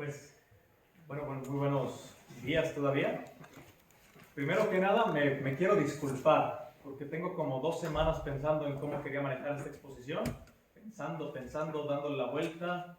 Pues, bueno, muy buenos días todavía. Primero que nada, me quiero disculpar, porque tengo como 2 semanas pensando en cómo quería manejar esta exposición, pensando, dándole la vuelta,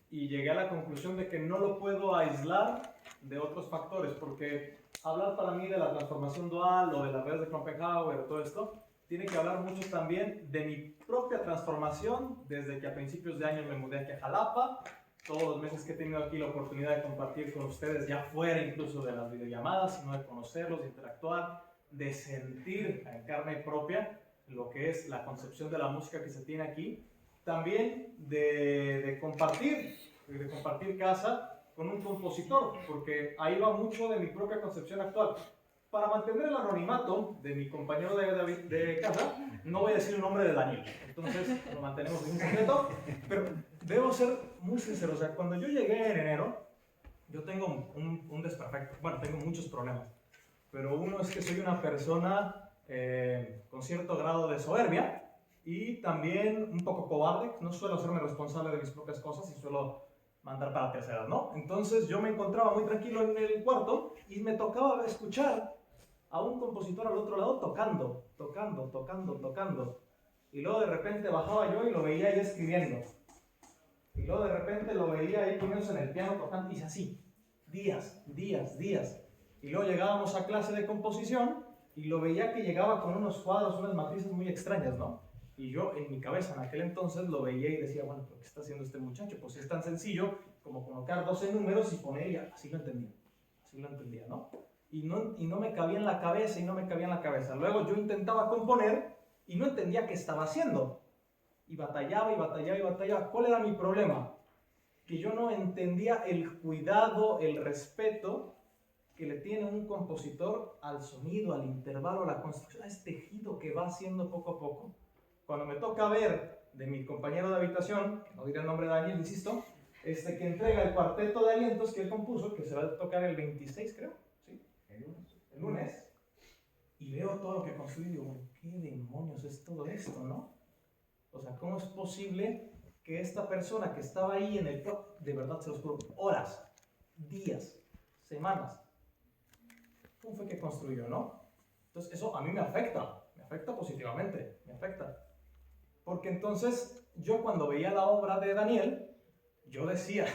y llegué a la conclusión de que no lo puedo aislar de otros factores, porque hablar para mí de la transformación dual o de las redes de Schopenhauer o todo esto, tiene que hablar mucho también de mi propia transformación, desde que a principios de año me mudé aquí a Jalapa, todos los meses que he tenido aquí la oportunidad de compartir con ustedes, ya fuera incluso de las videollamadas, sino de conocerlos, de interactuar, de sentir en carne propia lo que es la concepción de la música que se tiene aquí, también de compartir casa con un compositor, porque ahí va mucho de mi propia concepción actual. Para mantener el anonimato de mi compañero de casa, no voy a decir el nombre de Daniel, entonces lo mantenemos en secreto, pero debo ser muy sincero. O sea, cuando yo llegué en enero, yo tengo un desperfecto. Bueno, tengo muchos problemas, pero uno es que soy una persona con cierto grado de soberbia y también un poco cobarde. No suelo hacerme responsable de mis propias cosas y suelo mandar para terceras, ¿no? Entonces yo me encontraba muy tranquilo en el cuarto y me tocaba escuchar a un compositor al otro lado tocando. Y luego de repente bajaba yo y lo veía ahí escribiendo. Y luego de repente lo veía ahí poniéndose en el piano tocando, y así, días. Y luego llegábamos a clase de composición y lo veía que llegaba con unos cuadros, unas matrices muy extrañas, ¿no? Y yo en mi cabeza en aquel entonces lo veía y decía, bueno, ¿pero qué está haciendo este muchacho? Pues es tan sencillo como colocar 12 números y poner, y así lo entendía, ¿no? Y no me cabía en la cabeza, Luego yo intentaba componer y no entendía qué estaba haciendo. Y batallaba. ¿Cuál era mi problema? Que yo no entendía el cuidado, el respeto que le tiene un compositor al sonido, al intervalo, a la construcción, a este tejido que va haciendo poco a poco. Cuando me toca ver de mi compañero de habitación, que no diré el nombre de Daniel, insisto, que entrega el cuarteto de alientos que él compuso, que se va a tocar el 26, creo, ¿sí? El lunes. Y veo todo lo que construyó y digo, ¿qué demonios es todo esto, no? O sea, ¿cómo es posible que esta persona que estaba ahí en el top, de verdad se los juro, horas, días, semanas, ¿cómo fue que construyó, no? Entonces eso a mí me afecta positivamente, Porque entonces yo cuando veía la obra de Daniel, yo decía,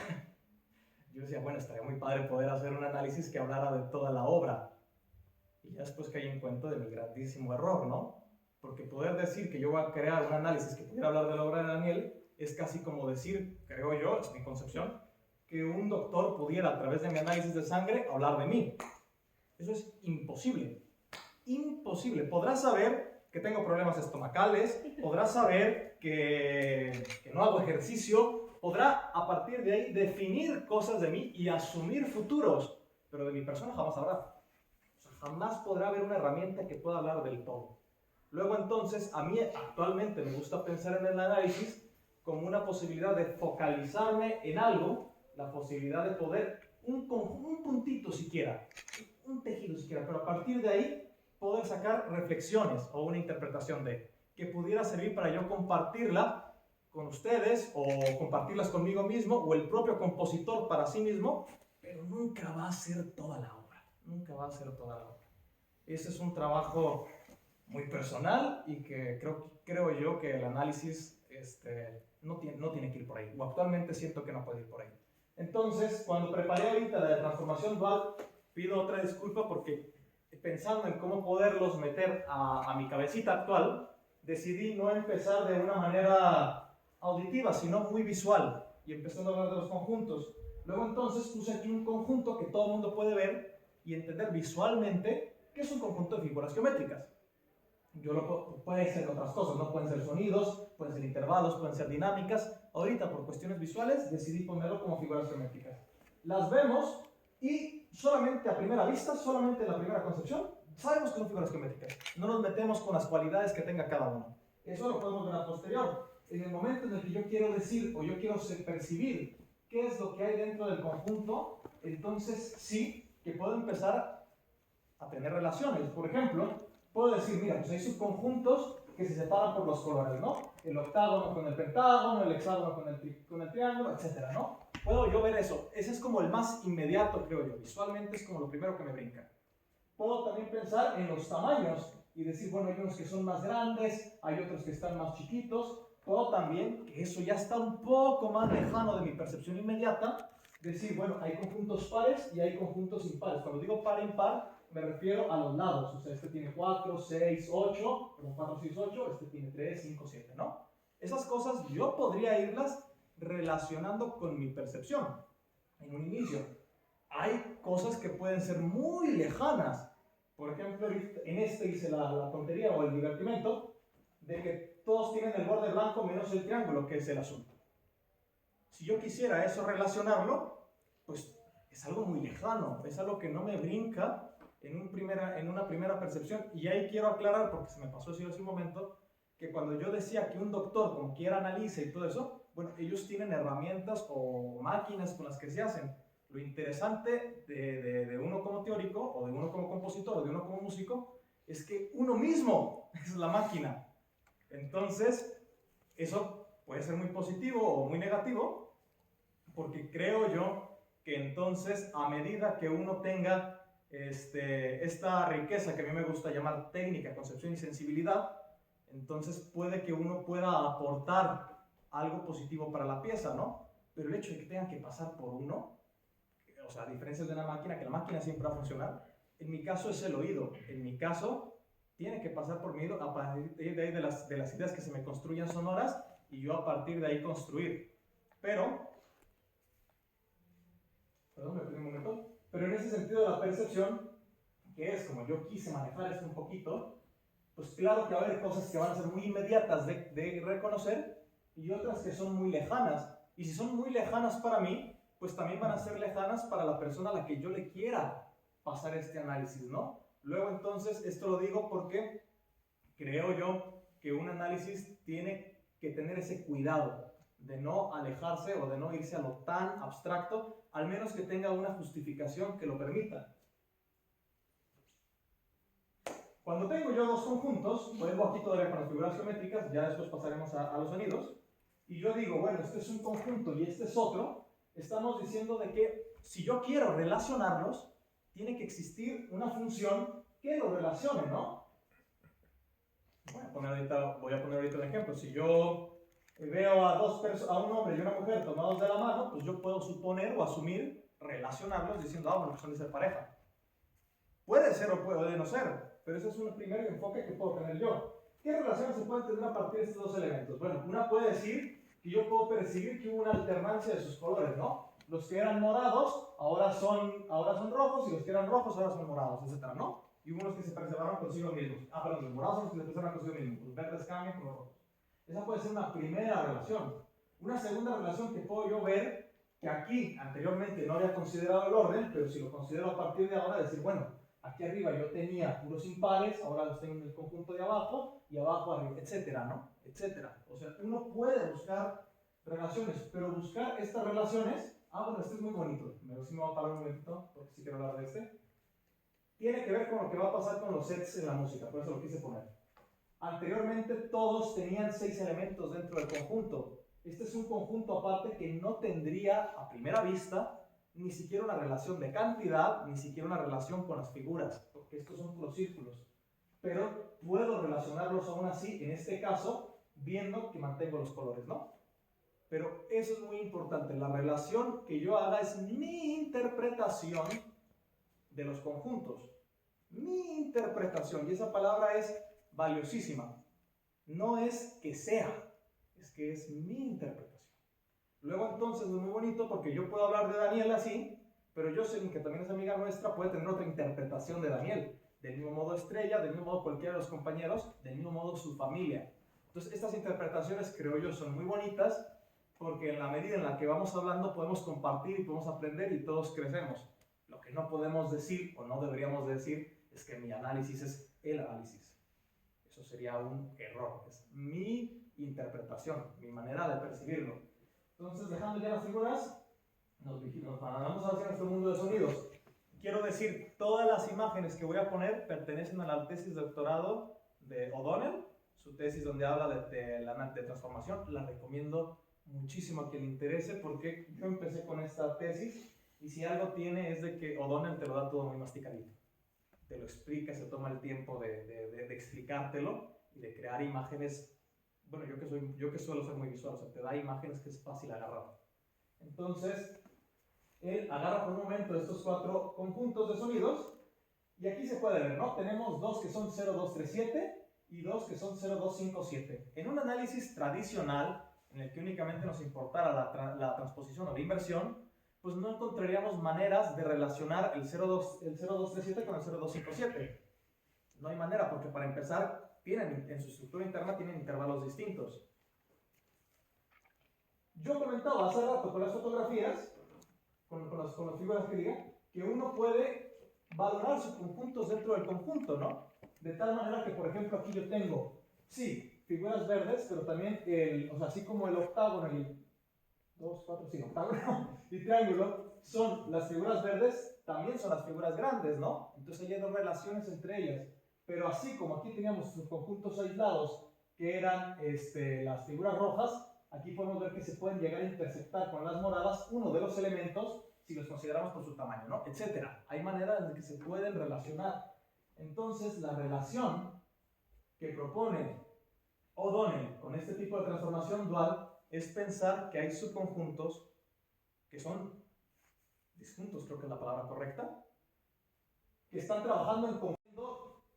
bueno, estaría muy padre poder hacer un análisis que hablara de toda la obra. Y ya después caí en cuenta de mi grandísimo error, ¿no? Porque poder decir que yo voy a crear un análisis que pudiera hablar de la obra de Daniel es casi como decir, creo yo, es mi concepción, que un doctor pudiera a través de mi análisis de sangre hablar de mí. Eso es imposible. Podrás saber que tengo problemas estomacales, podrás saber que no hago ejercicio, podrá a partir de ahí definir cosas de mí y asumir futuros, pero de mi persona jamás habrá. Jamás podrá haber una herramienta que pueda hablar del todo. Luego entonces, a mí actualmente me gusta pensar en el análisis como una posibilidad de focalizarme en algo, la posibilidad de poder, un puntito siquiera, un tejido siquiera, pero a partir de ahí poder sacar reflexiones o una interpretación que pudiera servir para yo compartirla con ustedes o compartirlas conmigo mismo o el propio compositor para sí mismo, pero nunca va a ser toda la obra. Ese es un trabajo muy personal y que creo yo que el análisis no tiene que ir por ahí, o actualmente siento que no puede ir por ahí. Entonces, cuando preparé ahorita la de transformación dual, pido otra disculpa porque pensando en cómo poderlos meter a mi cabecita actual, decidí no empezar de una manera auditiva, sino muy visual, y empezando a hablar de los conjuntos. Luego entonces puse aquí un conjunto que todo el mundo puede ver y entender visualmente que es un conjunto de figuras geométricas. Puede ser otras cosas, ¿no? Pueden ser sonidos, pueden ser intervalos, pueden ser dinámicas. Ahorita, por cuestiones visuales, decidí ponerlo como figuras geométricas. Las vemos y solamente a primera vista, solamente en la primera concepción, sabemos que son figuras geométricas. No nos metemos con las cualidades que tenga cada uno. Eso lo podemos ver a posterior. En el momento en el que yo quiero decir o yo quiero percibir qué es lo que hay dentro del conjunto, entonces sí que puedo empezar a tener relaciones. Por ejemplo, puedo decir, mira, pues hay subconjuntos que se separan por los colores, ¿no? El octágono con el pentágono, el hexágono con el triángulo, etcétera, ¿no? puedo yo ver eso. Ese es como el más inmediato, creo yo. Visualmente es como lo primero que me brinca. Puedo también pensar en los tamaños y decir, bueno, hay unos que son más grandes, hay otros que están más chiquitos. Puedo también, que eso ya está un poco más lejano de mi percepción inmediata, decir, bueno, hay conjuntos pares y hay conjuntos impares. Cuando digo par e impar, me refiero a los lados. O sea, este tiene 4, 6, 8, como 4, 6, 8, este tiene 3, 5, 7, ¿no? Esas cosas yo podría irlas relacionando con mi percepción en un inicio. Hay cosas que pueden ser muy lejanas. Por ejemplo, en este hice la tontería o el divertimento de que todos tienen el borde blanco menos el triángulo, que es el azul. Si yo quisiera eso relacionarlo, pues es algo muy lejano, es algo que no me brinca en una primera percepción. Y ahí quiero aclarar, porque se me pasó así hace un momento, que cuando yo decía que un doctor como quiera analiza y todo eso, bueno, ellos tienen herramientas o máquinas con las que se hacen. Lo interesante de uno como teórico, o de uno como compositor, o de uno como músico, es que uno mismo es la máquina. Entonces, eso puede ser muy positivo o muy negativo, porque creo yo que entonces, a medida que uno tenga esta riqueza que a mí me gusta llamar técnica, concepción y sensibilidad, entonces puede que uno pueda aportar algo positivo para la pieza, ¿no? Pero el hecho de que tengan que pasar por uno, o sea, a diferencia de una máquina, que la máquina siempre va a funcionar, en mi caso es el oído. En mi caso, tiene que pasar por mi oído a partir de ahí de las ideas que se me construyan sonoras y yo a partir de ahí construir. Pero me perdí un momento. Pero en ese sentido de la percepción, que es como yo quise manejar esto un poquito, pues claro que va a haber cosas que van a ser muy inmediatas de reconocer y otras que son muy lejanas. Y si son muy lejanas para mí, pues también van a ser lejanas para la persona a la que yo le quiera pasar este análisis, ¿no? Luego entonces, esto lo digo porque creo yo que un análisis tiene que tener ese cuidado de no alejarse o de no irse a lo tan abstracto, al menos que tenga una justificación que lo permita. Cuando tengo yo dos conjuntos, vuelvo aquí todavía con las figuras geométricas, ya después pasaremos a los sonidos, y yo digo, bueno, este es un conjunto y este es otro, estamos diciendo de que si yo quiero relacionarlos, tiene que existir una función que los relacione, ¿no? Voy a poner ahorita un ejemplo. Si yo veo a un hombre y una mujer tomados de la mano, pues yo puedo suponer o asumir, relacionarlos diciendo, bueno, pues son de ser pareja. Puede ser o puede no ser, pero ese es un primer enfoque que puedo tener yo. ¿Qué relaciones se pueden tener a partir de estos dos elementos? Bueno, una puede decir que yo puedo percibir que hubo una alternancia de sus colores, ¿no? Los que eran morados ahora son rojos y los que eran rojos ahora son morados, etc., ¿no? Y unos que se preservaron consigo mismos. Perdón, los morados son los que se preservan consigo mismos. Los verdes cambian con los rojos. Esa puede ser una primera relación. Una segunda relación que puedo yo ver, que aquí anteriormente no había considerado el orden, pero si lo considero a partir de ahora, decir, bueno, aquí arriba yo tenía puros impares, ahora los tengo en el conjunto de abajo, y abajo arriba, etcétera, ¿no? Etcétera. O sea, uno puede buscar relaciones, pero buscar estas relaciones, bueno, este es muy bonito, sí me voy a parar un momentito, porque sí quiero hablar de este. Tiene que ver con lo que va a pasar con los sets en la música, por eso lo quise poner. Anteriormente todos tenían 6 elementos dentro del conjunto. Este es un conjunto aparte que no tendría, a primera vista, ni siquiera una relación de cantidad, ni siquiera una relación con las figuras, porque estos son puros círculos. Pero puedo relacionarlos aún así, en este caso, viendo que mantengo los colores, ¿no? Pero eso es muy importante. La relación que yo haga es mi interpretación de los conjuntos. Mi interpretación, y esa palabra es valiosísima. No es que sea, es que es mi interpretación. Luego entonces es muy bonito porque yo puedo hablar de Daniel así, pero yo sé que también es amiga nuestra, puede tener otra interpretación de Daniel. Del mismo modo Estrella, del mismo modo cualquiera de los compañeros, del mismo modo su familia. Entonces estas interpretaciones, creo yo, son muy bonitas porque en la medida en la que vamos hablando podemos compartir y podemos aprender y todos crecemos. Lo que no podemos decir o no deberíamos decir es que mi análisis es el análisis. Eso sería un error. Es mi interpretación, mi manera de percibirlo. Entonces, dejando ya las figuras, nos mandamos hacia nuestro mundo de sonidos. Quiero decir, todas las imágenes que voy a poner pertenecen a la tesis de doctorado de O'Donnell, su tesis donde habla de transformación. La recomiendo muchísimo a quien le interese, porque yo empecé con esta tesis y si algo tiene es de que O'Donnell te lo da todo muy masticadito. Te lo explica, se toma el tiempo de explicártelo y de crear imágenes. Bueno, yo que suelo ser muy visual, o sea, te da imágenes que es fácil agarrar. Entonces, él agarra por un momento estos 4 conjuntos de sonidos y aquí se puede ver, ¿no? Tenemos 2 que son 0, 2, 3, 7 y 2 que son 0, 2, 5, 7. En un análisis tradicional, en el que únicamente nos importara la transposición o la inversión, pues no encontraríamos maneras de relacionar el 0, 2, 3, 7 con el 0, 2, 5, 7. No hay manera, porque para empezar, en su estructura interna tienen intervalos distintos. Yo comentaba hace rato con las fotografías, con las figuras que diga, que uno puede valorar sus conjuntos dentro del conjunto, ¿no? De tal manera que, por ejemplo, aquí yo tengo, sí, figuras verdes, pero también, o sea, así como el octágono, el 2, 4, 5, octágono y triángulo, son las figuras verdes, también son las figuras grandes, ¿no? Entonces hay dos relaciones entre ellas. Pero así como aquí teníamos sus conjuntos aislados, que eran las figuras rojas, aquí podemos ver que se pueden llegar a intersectar con las moradas uno de los elementos, si los consideramos por su tamaño, ¿no? Etcétera. Hay maneras en que se pueden relacionar. Entonces, la relación que propone O'Donnell con este tipo de transformación dual es pensar que hay subconjuntos que son disjuntos, creo que es la palabra correcta, que están trabajando en conjunto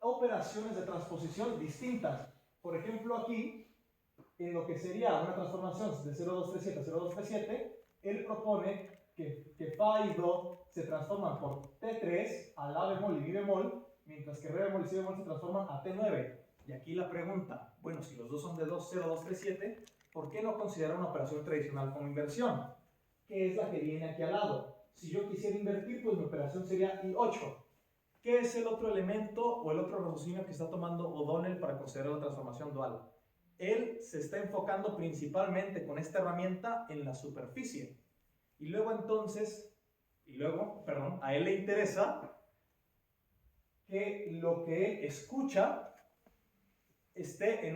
operaciones de transposición distintas. Por ejemplo, aquí, en lo que sería una transformación de 0,237 a 0,237, él propone que Fa y Do se transforman por T3 a La bemol y Mi bemol, mientras que Re bemol y Si bemol se transforman a T9. Y aquí la pregunta, bueno, si los dos son de 2, 0, 2, 3, 7, ¿por qué no considerar una operación tradicional como inversión? Que es la que viene aquí al lado. Si yo quisiera invertir, pues mi operación sería I8. ¿Qué es el otro elemento o el otro raciocinio que está tomando O'Donnell para considerar la transformación dual? Él se está enfocando principalmente con esta herramienta en la superficie. Y luego a él le interesa que lo que él escucha esté,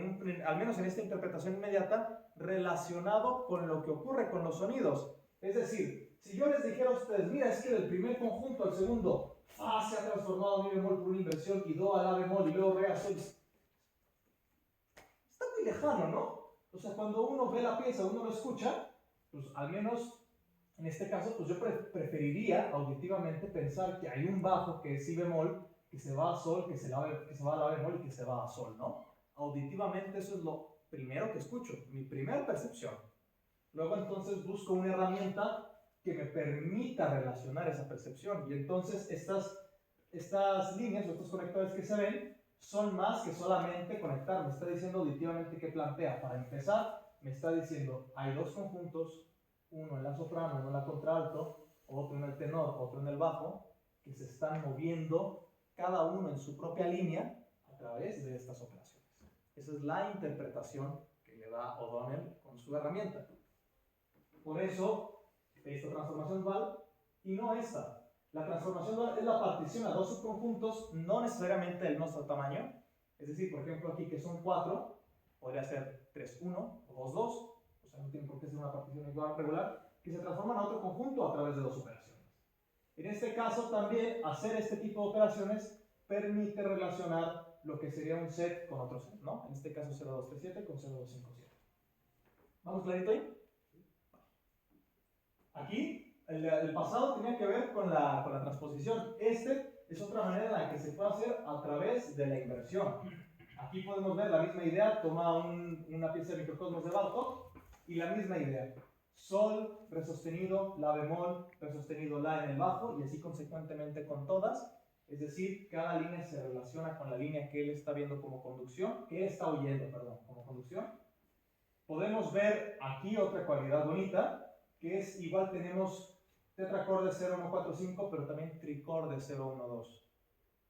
al menos en esta interpretación inmediata, relacionado con lo que ocurre con los sonidos. Es decir, si yo les dijera a ustedes, mira, es que del primer conjunto al segundo, Fa se ha transformado Mi bemol por una inversión y Do a La bemol y luego Re a Sol. Está muy lejano, ¿no? O sea, cuando uno ve la pieza, uno lo escucha, pues al menos en este caso, pues yo preferiría auditivamente pensar que hay un bajo que es Si bemol, que se va a Sol, que se va a La bemol y que se va a Sol, ¿no? Auditivamente eso es lo primero que escucho, mi primera percepción. Luego entonces busco una herramienta que me permita relacionar esa percepción. Y entonces estas líneas, estos conectores que se ven, son más que solamente conectar. Me está diciendo auditivamente qué plantea. Para empezar, me está diciendo, hay dos conjuntos, uno en la soprano, uno en la contralto, otro en el tenor, otro en el bajo, que se están moviendo cada uno en su propia línea a través de estas operaciones. Esa es la interpretación que le da O'Donnell con su herramienta. Por eso, esta transformación dual y no esta. La transformación dual es la partición a dos subconjuntos no necesariamente del mismo tamaño. Es decir, por ejemplo, aquí que son 4, podría ser 3, 1 o 2, 2. O sea, no tiene por qué ser una partición igual regular, que se transforman a otro conjunto a través de dos operaciones. En este caso, también hacer este tipo de operaciones permite relacionar lo que sería un set con otro set, ¿no? En este caso 0237 con 0257. ¿Vamos clarito ahí? Aquí, el pasado tenía que ver con la transposición. Este es otra manera en la que se puede hacer a través de la inversión. Aquí podemos ver la misma idea, toma una pieza de microcosmos de Bartók y la misma idea. Sol, re sostenido, la bemol, re sostenido, la en el bajo y así consecuentemente con todas. Es decir, cada línea se relaciona con la línea que él está viendo como conducción, que él está oyendo, perdón, como conducción. Podemos ver aquí otra cualidad bonita, que es igual tenemos tetracorde 0145, pero también tricorde 012.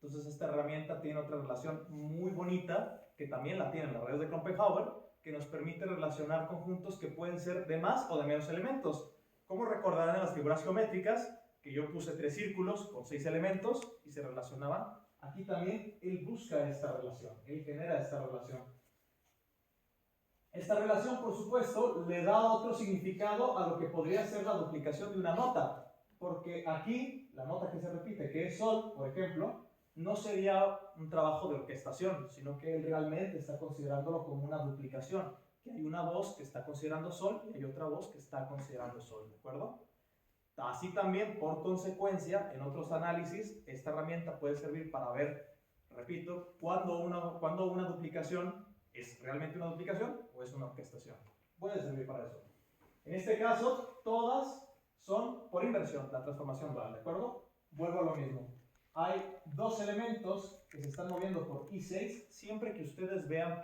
Entonces esta herramienta tiene otra relación muy bonita, que también la tienen las redes de Kloppenhauer, que nos permite relacionar conjuntos que pueden ser de más o de menos elementos. Como recordarán en las figuras geométricas, que yo puse 3 círculos con 6 elementos y se relacionaban. Aquí también él busca esta relación, él genera esta relación. Esta relación, por supuesto, le da otro significado a lo que podría ser la duplicación de una nota, porque aquí, la nota que se repite, que es sol, por ejemplo, no sería un trabajo de orquestación, sino que él realmente está considerándolo como una duplicación, que hay una voz que está considerando sol y hay otra voz que está considerando sol, ¿de acuerdo? Así también, por consecuencia, en otros análisis, esta herramienta puede servir para ver, repito, cuando una duplicación es realmente una duplicación o es una orquestación. Puede servir para eso. En este caso, todas son por inversión, la transformación dual, ¿de acuerdo? Vuelvo a lo mismo. Hay dos elementos que se están moviendo por I6, siempre que ustedes vean,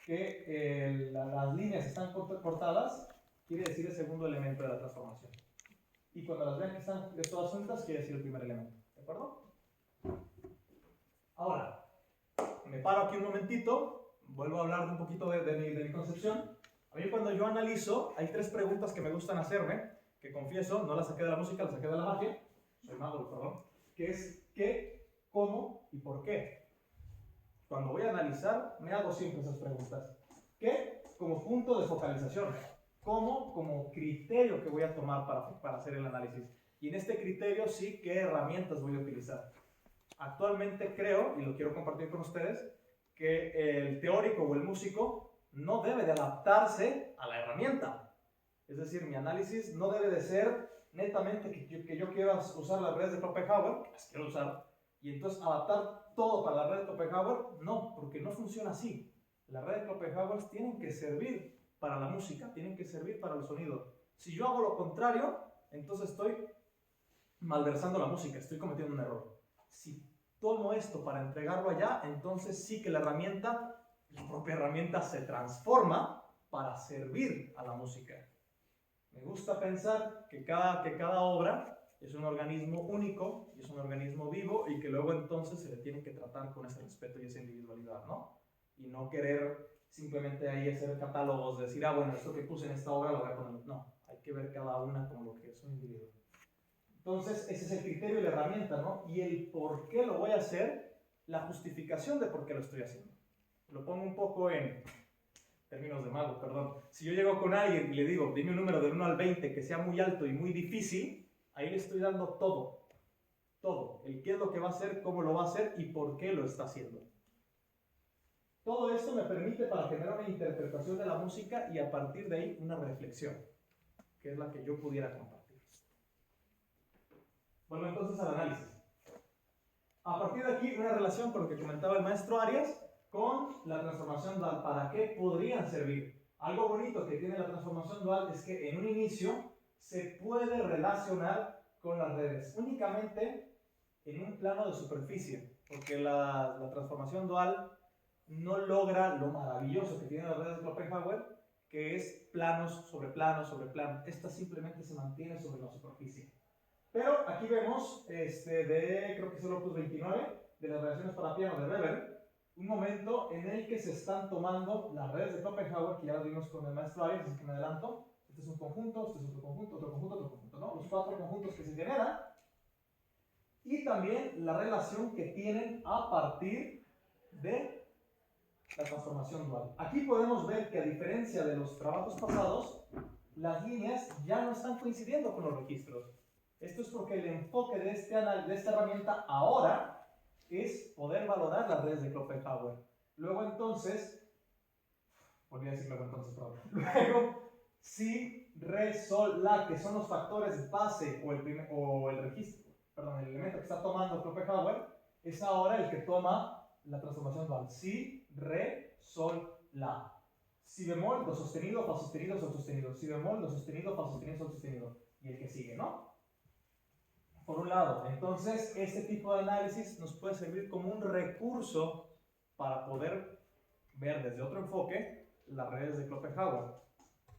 que las líneas están cortadas, quiere decir el segundo elemento de la transformación. Y cuando las vean que están de todas juntas, quiere decir el primer elemento, ¿de acuerdo? Ahora, me paro aquí un momentito, vuelvo a hablar un poquito de mi concepción. A mí cuando yo analizo, hay tres preguntas que me gustan hacerme, que confieso, no las saqué de la música, las saqué de la magia, soy mago, perdón, que es qué, cómo y por qué. Cuando voy a analizar, me hago siempre esas preguntas. ¿Qué? Como punto de focalización. ¿Cómo? Como criterio que voy a tomar para hacer el análisis. Y en este criterio sí, ¿qué herramientas voy a utilizar? Actualmente creo, y lo quiero compartir con ustedes, que el teórico o el músico no debe de adaptarse a la herramienta. Es decir, mi análisis no debe de ser netamente que yo quiera usar las redes de Schopenhauer, que las quiero usar, y entonces adaptar todo para la red de Schopenhauer. No, porque no funciona así. Las redes de Schopenhauer tienen que servir para la música, tienen que servir para el sonido. Si yo hago lo contrario, entonces estoy malversando la música, estoy cometiendo un error. Si tomo esto para entregarlo allá, entonces sí que la propia herramienta se transforma para servir a la música. Me gusta pensar que cada obra es un organismo único y es un organismo vivo y que luego entonces se le tiene que tratar con ese respeto y esa individualidad, ¿no? Y no querer simplemente ahí hacer catálogos, decir, bueno, esto que puse en esta obra lo voy a poner. No, hay que ver cada una como lo que es un individuo. Entonces, ese es el criterio y la herramienta, ¿no? Y el por qué lo voy a hacer, la justificación de por qué lo estoy haciendo. Lo pongo un poco en términos de mago, perdón. Si yo llego con alguien y le digo, dime un número del 1 al 20 que sea muy alto y muy difícil, ahí le estoy dando todo. Todo. El qué es lo que va a hacer, cómo lo va a hacer y por qué lo está haciendo. Todo esto me permite para generar una interpretación de la música y a partir de ahí una reflexión, que es la que yo pudiera compartir. Bueno, entonces al análisis. A partir de aquí, una relación con lo que comentaba el maestro Arias con la transformación dual. ¿Para qué podrían servir? Algo bonito que tiene la transformación dual es que en un inicio se puede relacionar con las redes, únicamente en un plano de superficie, porque la transformación dual no logra lo maravilloso que tienen las redes de Schopenhauer, que es planos sobre planos sobre planos. Esta simplemente se mantiene sobre la superficie. Pero aquí vemos, creo que es el opus 29, de las relaciones para piano de Weber, un momento en el que se están tomando las redes de Schopenhauer, que ya las vimos con el maestro Arias, así que me adelanto. Este es un conjunto, este es otro conjunto, otro conjunto, otro conjunto, ¿no? Los cuatro conjuntos que se generan. Y también la relación que tienen a partir de la transformación dual. Aquí podemos ver que a diferencia de los trabajos pasados, las líneas ya no están coincidiendo con los registros. Esto es porque el enfoque de esta herramienta ahora es poder valorar las redes de Schopenhauer. Luego entonces, volví a decir luego entonces, perdón. Luego, si, re, sol, la, que son los factores base o el elemento que está tomando Schopenhauer, es ahora el que toma la transformación dual. Si, re, sol, la. Si bemol, do sostenido, fa sostenido, sol sostenido. Si bemol, do sostenido, fa sostenido, sol sostenido. Y el que sigue, ¿no? Por un lado, entonces, este tipo de análisis nos puede servir como un recurso para poder ver desde otro enfoque las redes de Schopenhauer.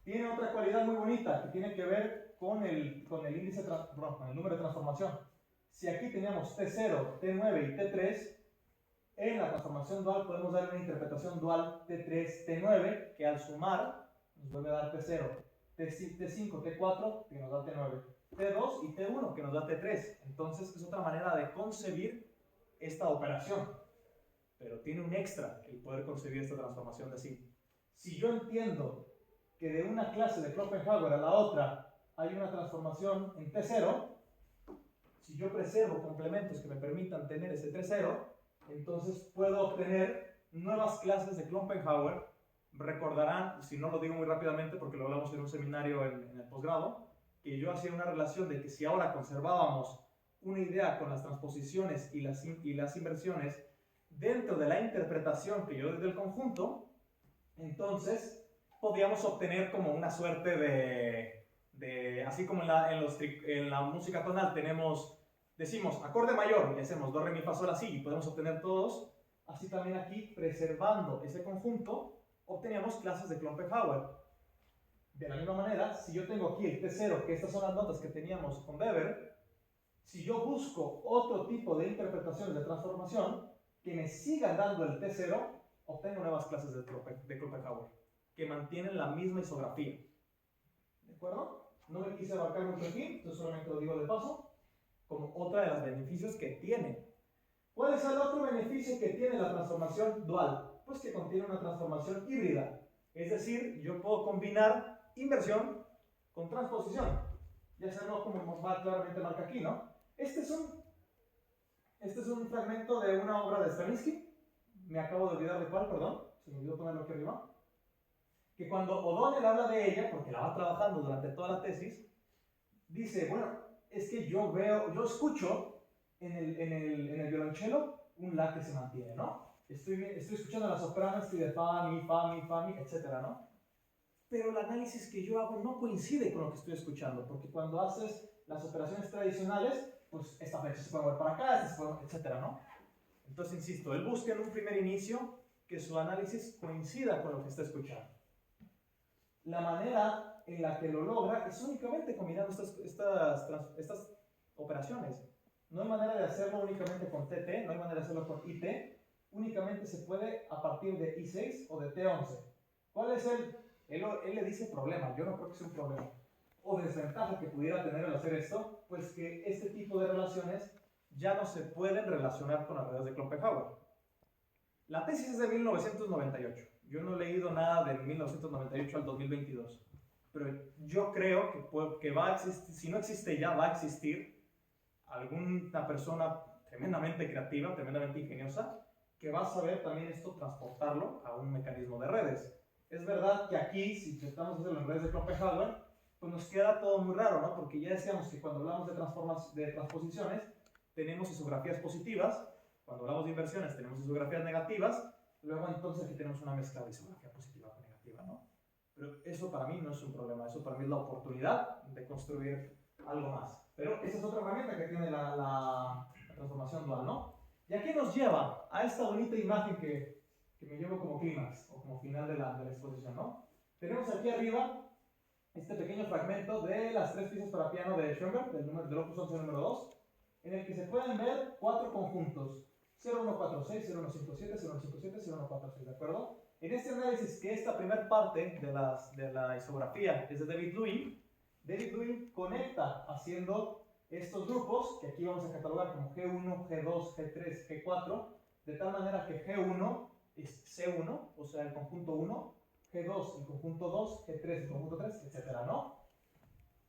Tiene otra cualidad muy bonita que tiene que ver con el número de transformación. Si aquí teníamos T0, T9 y T3, en la transformación dual podemos dar una interpretación dual T3, T9, que al sumar nos vuelve a dar T0, T5, T4, que nos da T9. T2 y T1, que nos da T3. Entonces es otra manera de concebir esta operación. Pero tiene un extra el poder concebir esta transformación de sí. Si yo entiendo que de una clase de Kloppenhauer a la otra hay una transformación en T0, si yo preservo complementos que me permitan tener ese T0, entonces puedo obtener nuevas clases de Kloppenhauer. Recordarán, si no lo digo muy rápidamente porque lo hablamos en un seminario en el posgrado, que yo hacía una relación de que si ahora conservábamos una idea con las transposiciones y las inversiones dentro de la interpretación que yo doy del conjunto, entonces podíamos obtener como una suerte de así como en la música tonal decimos acorde mayor y hacemos do, re, mi, fa, sol, la, si y podemos obtener todos, así también aquí preservando ese conjunto obteníamos clases de Kloppenhauer. De la misma manera, si yo tengo aquí el T0, que estas son las notas que teníamos con Weber, si yo busco otro tipo de interpretaciones de transformación que me sigan dando el T0, obtengo nuevas clases de Kloppenhauer que mantienen la misma isografía. ¿De acuerdo? No me quise abarcar mucho aquí, entonces solamente lo digo de paso, como otra de los beneficios que tiene. ¿Cuál es el otro beneficio que tiene la transformación dual? Pues que contiene una transformación híbrida. Es decir, yo puedo combinar inversión con transposición. Ya sabemos cómo va claramente marca aquí, ¿no? Este es un fragmento de una obra de Stravinsky. Me acabo de olvidar de cuál, perdón. Se me olvidó ponerlo aquí arriba. Que cuando O'Donnell habla de ella, porque la va trabajando durante toda la tesis, dice, bueno, es que yo escucho en el violonchelo un la que se mantiene, ¿no? Estoy escuchando las sopranos y de fa, mi, etcétera, ¿no? Pero el análisis que yo hago no coincide con lo que estoy escuchando, porque cuando haces las operaciones tradicionales, pues esta flecha se puede mover para acá, esta se puede mover, etcétera, ¿no? Entonces, insisto, él busca en un primer inicio que su análisis coincida con lo que está escuchando. La manera en la que lo logra es únicamente combinando estas operaciones. No hay manera de hacerlo únicamente con TT, no hay manera de hacerlo con IT, únicamente se puede a partir de I6 o de T11. ¿Cuál es él le dice problema? Yo no creo que sea un problema. O desventaja que pudiera tener al hacer esto, pues que este tipo de relaciones ya no se pueden relacionar con las redes de Kloppenhauer. La tesis es de 1998. Yo no he leído nada de 1998 al 2022. Pero yo creo que va a existir, si no existe ya, va a existir alguna persona tremendamente creativa, tremendamente ingeniosa, que va a saber también esto transportarlo a un mecanismo de redes. Es verdad que aquí, si intentamos hacerlo en redes de Kloppenhauer, pues nos queda todo muy raro, ¿no? Porque ya decíamos que cuando hablamos de transposiciones, tenemos isografías positivas. Cuando hablamos de inversiones tenemos isografías negativas, luego entonces aquí tenemos una mezcla de isografía positiva con negativa, ¿no? Pero eso para mí no es un problema, eso para mí es la oportunidad de construir algo más. Pero esa es otra herramienta que tiene la transformación dual, ¿no? ¿Y a qué nos lleva? A esta bonita imagen que me llevo como clímax o como final de la exposición, ¿no? Tenemos aquí arriba este pequeño fragmento de las 3 piezas para piano de Schoenberg, del opus 11 número 2, en el que se pueden ver 4 conjuntos. 0146, 0157, 0157, 0146, ¿de acuerdo? En este análisis, que esta primera parte de la isografía es de David Lewin conecta haciendo estos grupos, que aquí vamos a catalogar como G1, G2, G3, G4, de tal manera que G1 es C1, o sea, el conjunto 1, G2 el conjunto 2, G3 el conjunto 3, etcétera, ¿no?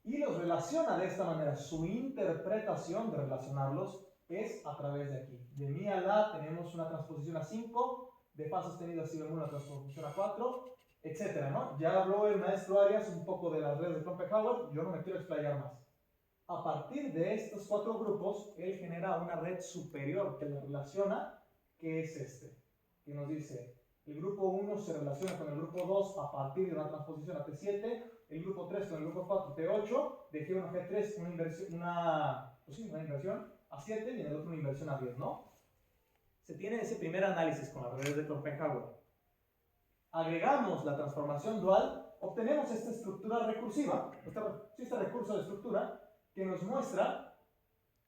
Y los relaciona de esta manera. Su interpretación de relacionarlos es a través de aquí. De mi a la tenemos una transposición a 5, de fa sostenido a si bemol una transposición a 4, etcétera, ¿no? Ya habló el maestro Arias un poco de las redes de Kloppenhauer, yo no me quiero explayar más. A partir de estos 4 grupos, él genera una red superior que lo relaciona, que es este, que nos dice, el grupo 1 se relaciona con el grupo 2 a partir de una transposición a T7, el grupo 3 con el grupo 4 T8, de G1 a G3 una inversión a 7 y en el otro una inversión a 10, ¿no? Se tiene ese primer análisis con las redes de Kloppenhauer. Agregamos la transformación dual, obtenemos esta estructura recursiva, este recurso de estructura, que nos muestra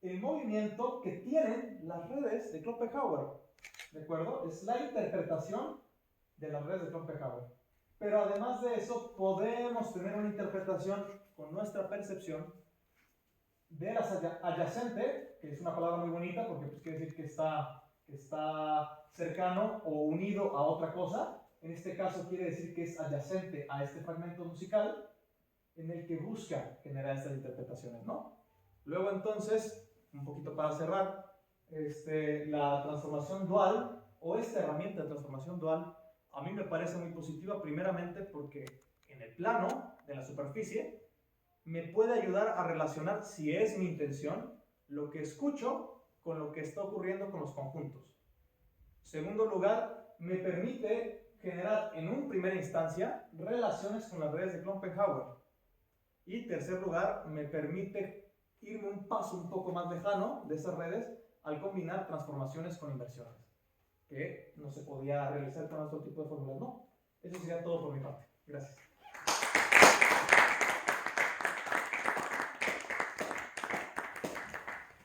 el movimiento que tienen las redes de Kloppenhauer. ¿De acuerdo? Es la interpretación de las redes de Kloppenhauer. Pero además de eso, podemos tener una interpretación con nuestra percepción de las adyacente, que es una palabra muy bonita porque pues, quiere decir que está cercano o unido a otra cosa, en este caso quiere decir que es adyacente a este fragmento musical en el que busca generar estas interpretaciones, ¿no? Luego entonces, un poquito para cerrar, la transformación dual o esta herramienta de transformación dual a mí me parece muy positiva, primeramente porque en el plano, de la superficie, me puede ayudar a relacionar, si es mi intención, lo que escucho con lo que está ocurriendo con los conjuntos. Segundo lugar, me permite generar en una primera instancia relaciones con las redes de Kloppenhauer. Y tercer lugar, me permite irme un paso un poco más lejano de esas redes al combinar transformaciones con inversiones, que no se podía realizar con otro tipo de fórmulas, ¿no? Eso sería todo por mi parte. Gracias.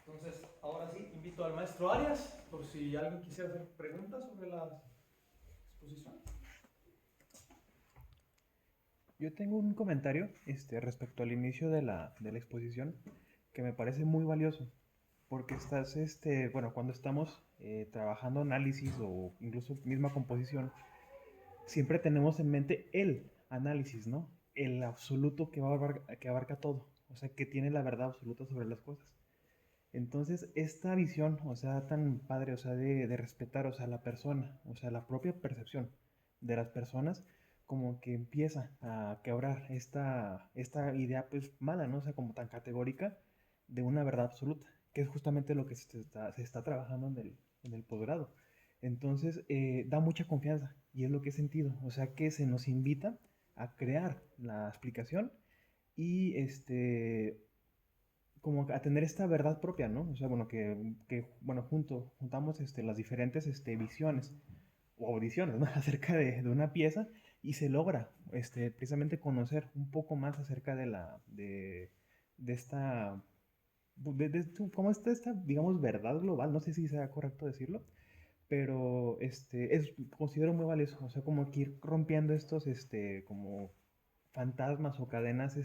Entonces, ahora sí, invito al maestro Arias, por si alguien quisiera hacer preguntas sobre la exposición. Yo tengo un comentario respecto al inicio de la exposición que me parece muy valioso, porque estás, bueno, cuando estamos trabajando análisis o incluso misma composición, siempre tenemos en mente el análisis, ¿no? El absoluto que abarca todo, o sea, que tiene la verdad absoluta sobre las cosas. Entonces, esta visión, o sea, tan padre, o sea, de respetar, o sea, la persona, o sea, la propia percepción de las personas, como que empieza a quebrar esta idea, pues, mala, ¿no? O sea, como tan categórica de una verdad absoluta, que es justamente lo que se está trabajando en el posgrado. Entonces, da mucha confianza, y es lo que he sentido, o sea, que se nos invita a crear la explicación y como a tener esta verdad propia, ¿no? O sea, bueno, bueno, juntamos las diferentes visiones o audiciones, ¿no? Acerca de una pieza y se logra, precisamente conocer un poco más acerca de esta, ¿cómo está esta, digamos, verdad global? No sé si sea correcto decirlo, pero considero muy valioso, o sea, como que ir rompiendo estos, como fantasmas o cadenas,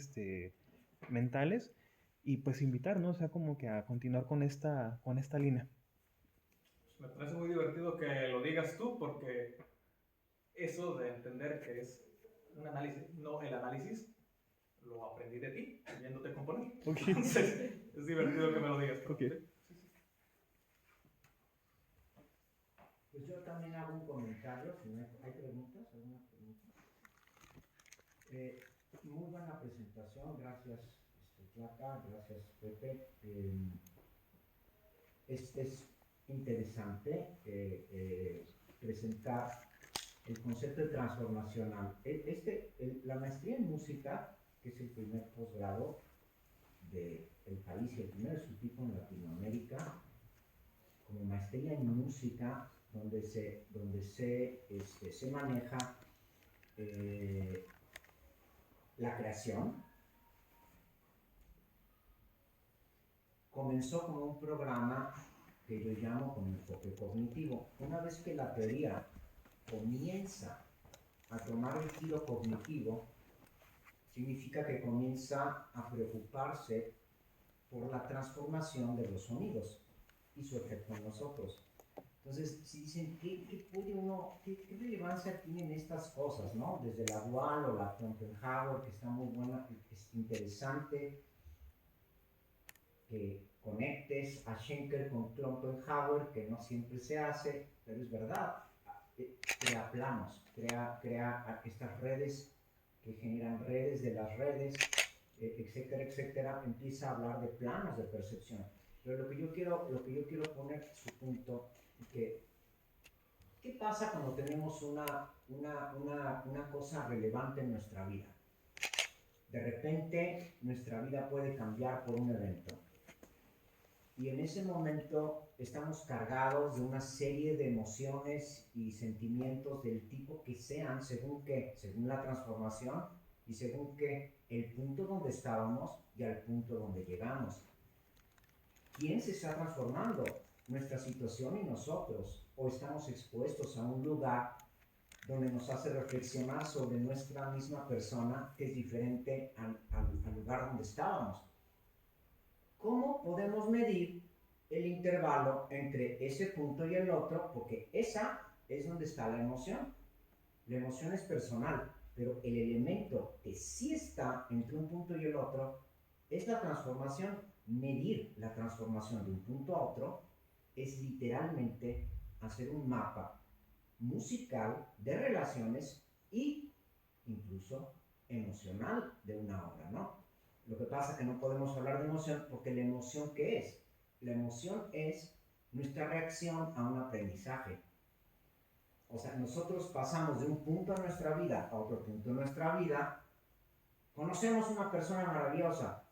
mentales y pues invitar, ¿no? O sea, como que a continuar con esta línea. Me parece muy divertido que lo digas tú, porque eso de entender que es un análisis, no el análisis, lo aprendí de ti, viéndote componer. Okay. Entonces, es divertido que me lo digas. Okay. ¿Sí? Pues yo también hago un comentario, si no hay preguntas, ¿alguna pregunta? Muy buena presentación, gracias Flaca, gracias Pepe. Es interesante presentar el concepto de transformacional. La maestría en música, que es el primer posgrado del país y el primero de su tipo en Latinoamérica, como maestría en música, donde se maneja la creación. Comenzó como un programa que yo llamo con enfoque cognitivo. Una vez que la teoría comienza a tomar el giro cognitivo, significa que comienza a preocuparse por la transformación de los sonidos y su efecto en nosotros. Entonces, si dicen, ¿qué relevancia tienen estas cosas, ¿no? Desde la dual o la Kloppenhauer, que está muy buena, es interesante que conectes a Schenker con Kloppenhauer, que no siempre se hace, pero es verdad, crea planos, crea estas redes que generan redes de las redes, etcétera, etcétera, empieza a hablar de planos de percepción. Pero lo que yo quiero poner su punto, que ¿qué pasa cuando tenemos una cosa relevante en nuestra vida? De repente nuestra vida puede cambiar por un evento. Y en ese momento estamos cargados de una serie de emociones y sentimientos del tipo que sean, según la transformación y según el punto donde estábamos y al punto donde llegamos. ¿Quién se está transformando? ¿Nuestra situación y nosotros? ¿O estamos expuestos a un lugar donde nos hace reflexionar sobre nuestra misma persona, que es diferente al lugar donde estábamos? ¿Cómo podemos medir el intervalo entre ese punto y el otro? Porque esa es donde está la emoción. La emoción es personal, pero el elemento que sí está entre un punto y el otro es la transformación. Medir la transformación de un punto a otro es literalmente hacer un mapa musical de relaciones y incluso emocional de una obra, ¿no? Lo que pasa es que no podemos hablar de emoción porque la emoción, ¿qué es? La emoción es nuestra reacción a un aprendizaje. O sea, nosotros pasamos de un punto en nuestra vida a otro punto en nuestra vida, conocemos una persona maravillosa.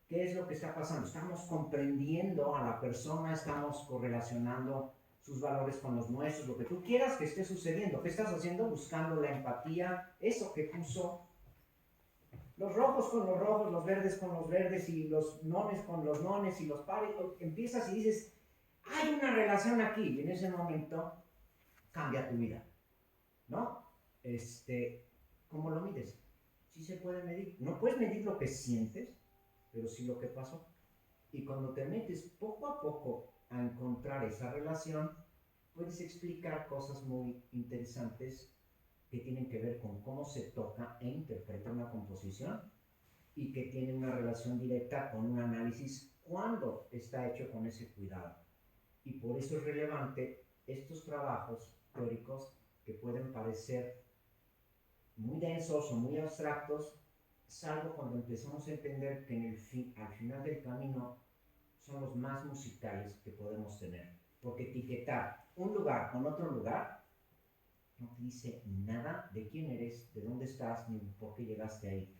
¿Qué es lo que está pasando? Estamos comprendiendo a la persona, estamos correlacionando sus valores con los nuestros, lo que tú quieras que esté sucediendo. ¿Qué estás haciendo? Buscando la empatía, eso que puso los rojos con los rojos, los verdes con los verdes y los nones con los nones y los pares. Empiezas y dices, hay una relación aquí, y en ese momento cambia tu vida, ¿no? ¿Cómo lo mides? Sí se puede medir. No puedes medir lo que sientes, pero sí lo que pasó. Y cuando te metes poco a poco a encontrar esa relación, puedes explicar cosas muy interesantes que tienen que ver con cómo se toca e interpreta una composición y que tiene una relación directa con un análisis cuando está hecho con ese cuidado. Y por eso es relevante estos trabajos teóricos que pueden parecer muy densos o muy abstractos, salvo cuando empezamos a entender que al final del camino son los más musicales que podemos tener. Porque etiquetar un lugar con otro lugar no te dice nada de quién eres, de dónde estás, ni por qué llegaste ahí.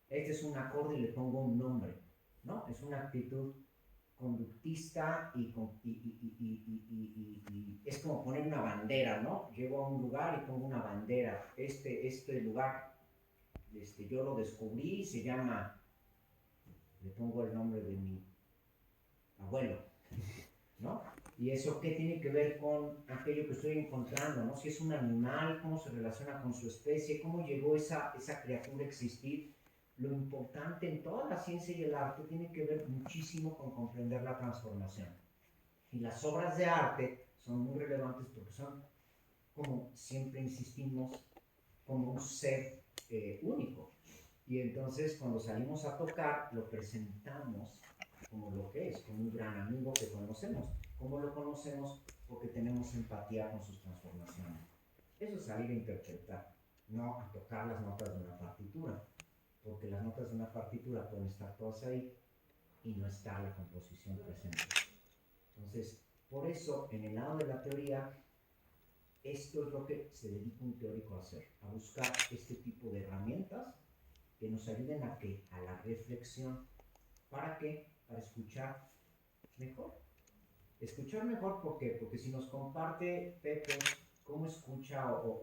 Este es un acorde y le pongo un nombre, ¿no? Es una actitud conductista y es como poner una bandera, ¿no? Llego a un lugar y pongo una bandera. Este lugar, yo lo descubrí, se llama, le pongo el nombre de mi abuelo, ¿no? ¿Y eso qué tiene que ver con aquello que estoy encontrando, ¿no? Si es un animal, cómo se relaciona con su especie, cómo llegó esa criatura a existir. Lo importante en toda la ciencia y el arte tiene que ver muchísimo con comprender la transformación. Y las obras de arte son muy relevantes porque son, como siempre insistimos, como un ser único. Y entonces cuando salimos a tocar, lo presentamos como lo que es, como un gran amigo que conocemos. ¿Cómo lo conocemos? Porque tenemos empatía con sus transformaciones. Eso es salir a interpretar, no a tocar las notas de una partitura, porque las notas de una partitura pueden estar todas ahí y no está la composición presente. Entonces, por eso, en el lado de la teoría, esto es lo que se dedica un teórico a hacer, a buscar este tipo de herramientas que nos ayuden a la reflexión. ¿Para qué? Para escuchar mejor. Escuchar mejor, ¿por qué? Porque si nos comparte Pepe cómo escucha o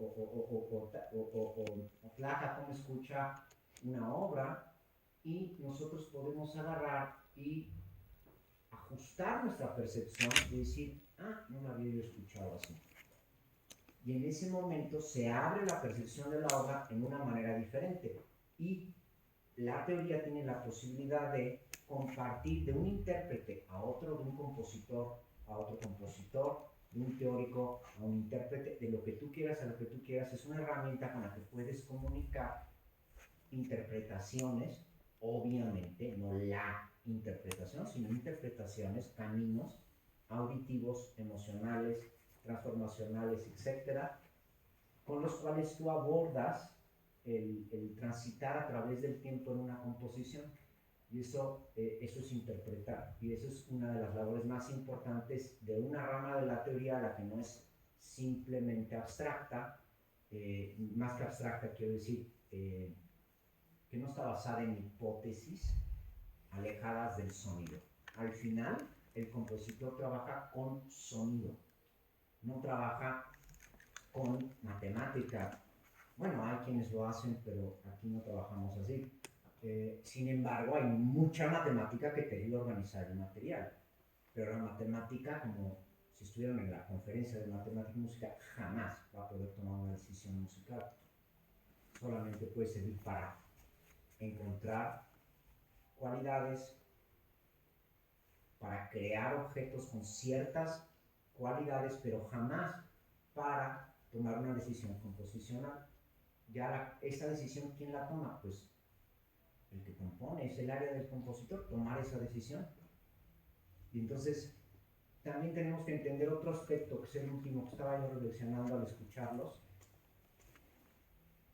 Tlaja cómo escucha una obra, y nosotros podemos agarrar y ajustar nuestra percepción y decir, no la había yo escuchado así. Y en ese momento se abre la percepción de la obra en una manera diferente. Y la teoría tiene la posibilidad de compartir de un intérprete a otro, de un compositor a otro compositor, de un teórico a un intérprete, de lo que tú quieras a lo que tú quieras. Es una herramienta con la que puedes comunicar interpretaciones, obviamente, no la interpretación, sino interpretaciones, caminos auditivos, emocionales, transformacionales, etcétera, con los cuales tú abordas el transitar a través del tiempo en una composición. Y eso es interpretar, y eso es una de las labores más importantes de una rama de la teoría, la que no es simplemente abstracta, más que abstracta quiero decir que no está basada en hipótesis alejadas del sonido. Al final, el compositor trabaja con sonido, no trabaja con matemática. Bueno, hay quienes lo hacen, pero aquí no trabajamos así. Sin embargo, hay mucha matemática que te ayuda a organizar el material. Pero la matemática, como si estuvieran en la conferencia de matemática y música, jamás va a poder tomar una decisión musical. Solamente puede servir para encontrar cualidades, para crear objetos con ciertas cualidades, pero jamás para tomar una decisión composicional. Ya esa decisión, ¿quién la toma? Pues el que compone, es el área del compositor, tomar esa decisión. Y entonces también tenemos que entender otro aspecto, que es el último que estaba yo reflexionando al escucharlos,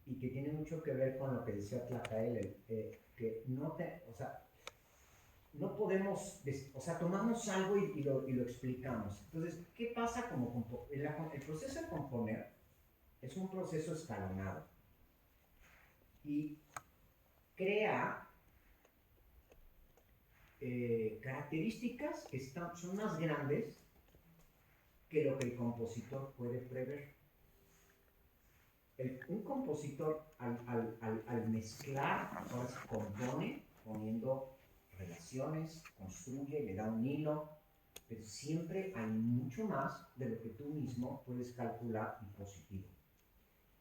y que tiene mucho que ver con lo que decía Tlacael, que no podemos, tomamos algo y lo explicamos. Entonces, ¿qué pasa el proceso de componer es un proceso escalonado y crea características que son más grandes que lo que el compositor puede prever. Un compositor al mezclar, ahora se compone poniendo relaciones, construye, le da un hilo, pero siempre hay mucho más de lo que tú mismo puedes calcular y positivo.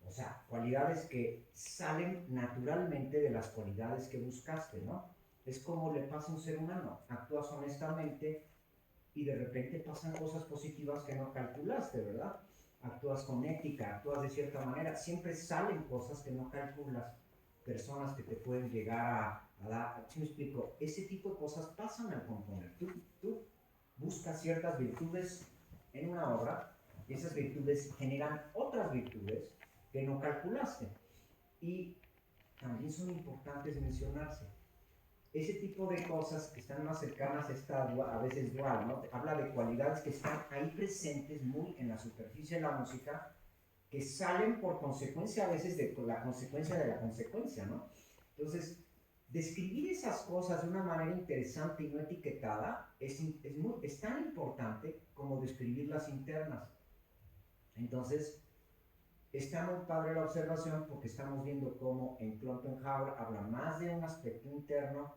O sea, cualidades que salen naturalmente de las cualidades que buscaste, ¿no? Es como le pasa a un ser humano, actúas honestamente y de repente pasan cosas positivas que no calculaste, ¿verdad? Actúas con ética, actúas de cierta manera, siempre salen cosas que no calculas, personas que te pueden llegar a dar, ¿sí me explico? Ese tipo de cosas pasan al componer. Tú buscas ciertas virtudes en una obra y esas virtudes generan otras virtudes que no calculaste. Y también son importantes mencionarse. Ese tipo de cosas que están más cercanas a esta a veces dual, ¿no? Habla de cualidades que están ahí presentes muy en la superficie de la música, que salen por consecuencia a veces de la consecuencia de la consecuencia, ¿no? Entonces, describir esas cosas de una manera interesante y no etiquetada es tan importante como describirlas internas. Entonces, está muy padre la observación porque estamos viendo cómo en Kloppenhauer habla más de un aspecto interno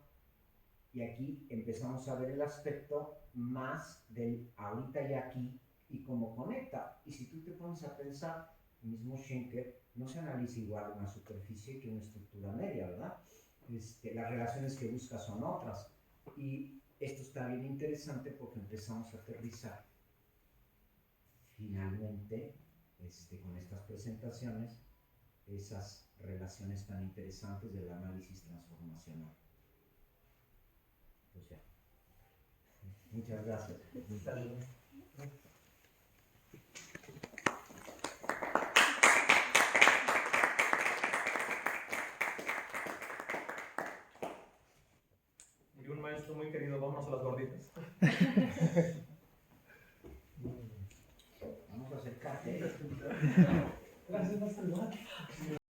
y aquí empezamos a ver el aspecto más del ahorita y aquí y cómo conecta. Y si tú te pones a pensar, el mismo Schenker no se analiza igual una superficie que una estructura media, ¿verdad? Las relaciones que busca son otras. Y esto está bien interesante porque empezamos a aterrizar finalmente con estas presentaciones esas relaciones tan interesantes del análisis transformacional. Pues ya. Muchas gracias. Y un maestro muy querido, vámonos a las gorditas.